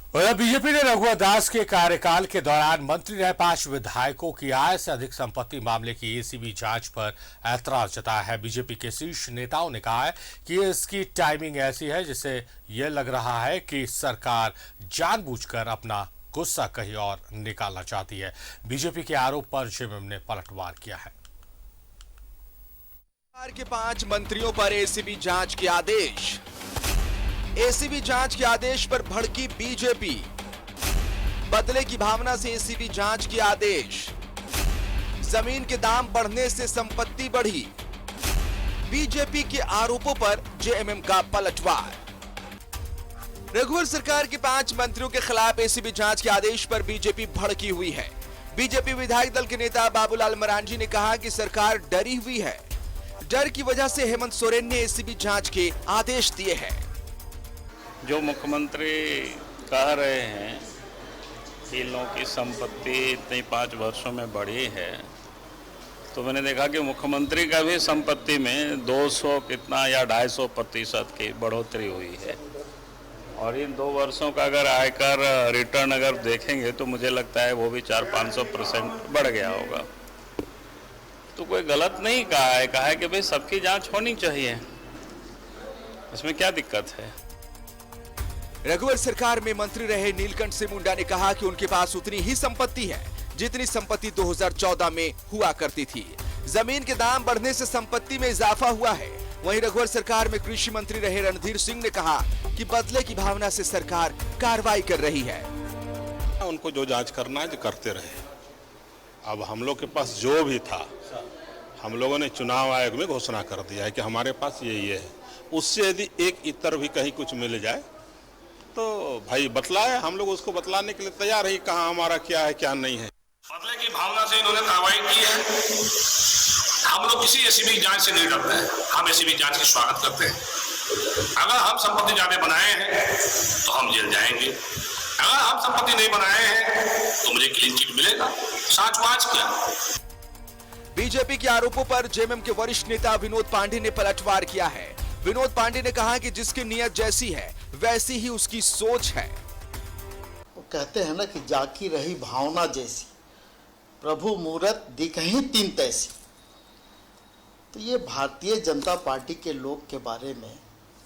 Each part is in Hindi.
और बीजेपी ने रघुवर दास के कार्यकाल के दौरान मंत्री रहे 5 विधायकों की आय से अधिक संपत्ति मामले की एसीबी जांच पर ऐतराज जताया है। बीजेपी के शीर्ष नेताओं ने कहा है कि इसकी टाइमिंग ऐसी है जिससे यह लग रहा है कि सरकार जानबूझकर अपना गुस्सा कहीं और निकालना चाहती है। बीजेपी के आरोप पर जेएमएम ने पलटवार किया है। सरकार के 5 मंत्रियों पर एसीबी जांच के आदेश। एसीबी जांच के आदेश पर भड़की बीजेपी। बदले की भावना से एसीबी जांच के आदेश। जमीन के दाम बढ़ने से संपत्ति बढ़ी। बीजेपी के आरोपों पर जेएमएम का पलटवार। रघुवर सरकार के 5 मंत्रियों के खिलाफ एसीबी जांच के आदेश पर बीजेपी भड़की हुई है। बीजेपी विधायक दल के नेता बाबूलाल मरांडी ने कहा कि सरकार डरी हुई है। डर की वजह से हेमंत सोरेन ने एसीबी जांच के आदेश दिए हैं। जो मुख्यमंत्री कह रहे हैं कि इन लोगों की संपत्ति इतनी 5 वर्षों में बढ़ी है, तो मैंने देखा कि मुख्यमंत्री का भी संपत्ति में 200 कितना या 250% की बढ़ोतरी हुई है। और इन 2 वर्षों का अगर आयकर रिटर्न अगर देखेंगे तो मुझे लगता है वो भी 400-500% बढ़ गया होगा। तो कोई गलत नहीं कहा है कि भाई सबकी जांच होनी चाहिए, इसमें क्या दिक्कत है। रघुवर सरकार में मंत्री रहे नीलकंठ सिंह मुंडा ने कहा कि उनके पास उतनी ही संपत्ति है जितनी संपत्ति 2014 में हुआ करती थी। जमीन के दाम बढ़ने से संपत्ति में इजाफा हुआ है। वहीं रघुवर सरकार में कृषि मंत्री रहे रणधीर सिंह ने कहा कि बदले की भावना से सरकार कार्रवाई कर रही है। उनको जो जांच करना है जो करते रहे। अब हम लोग के पास जो भी था, हम लोगों ने चुनाव आयोग में घोषणा कर दिया है कि हमारे पास ये है। उससे यदि एक इतर भी कहीं कुछ मिल जाए तो भाई बतलाए, हम लोग उसको बतलाने के लिए तैयार है कहाँ हमारा क्या है क्या नहीं है। बदले की भावना से इन्होंने कार्रवाई की है। हम लोग किसी एसीबी जांच से नहीं डरते हैं, हम एसीबी जांच की स्वागत करते हैं। अगर हम संपत्ति ज्यादा बनाए हैं तो हम जेल जाएंगे, अगर हम संपत्ति नहीं बनाए हैं तो मुझे क्लीन चिट मिलेगा। सांचवाज क्या। बीजेपी के आरोपों पर जेएमएम के वरिष्ठ नेता विनोद पांडे ने पलटवार किया है। विनोद पांडे ने कहा कि जिसकी नीयत जैसी है वैसी ही उसकी सोच है। वो कहते हैं ना कि जाकी रही भावना जैसी, प्रभु मूरत दिखहि तीन तैसी। तो ये भारतीय जनता पार्टी के लोग के बारे में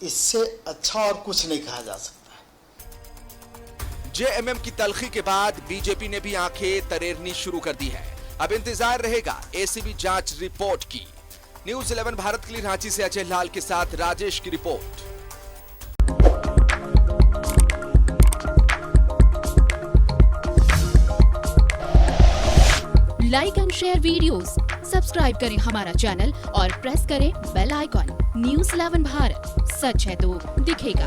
इससे अच्छा और कुछ नहीं कहा जा सकता है। जेएमएम की तलखी के बाद बीजेपी ने भी आंखें तरेरनी शुरू कर दी है। अब इंतजार रहेगा एसीबी जांच रिपोर्ट की। न्यूज़ 11 भारत के लिए रांची से अजय लाल के साथ राजेश की report. Like and share videos, subscribe करें हमारा चैनल और प्रेस करें बेल आइकॉन। न्यूज़ 11 भारत, सच है तो दिखेगा।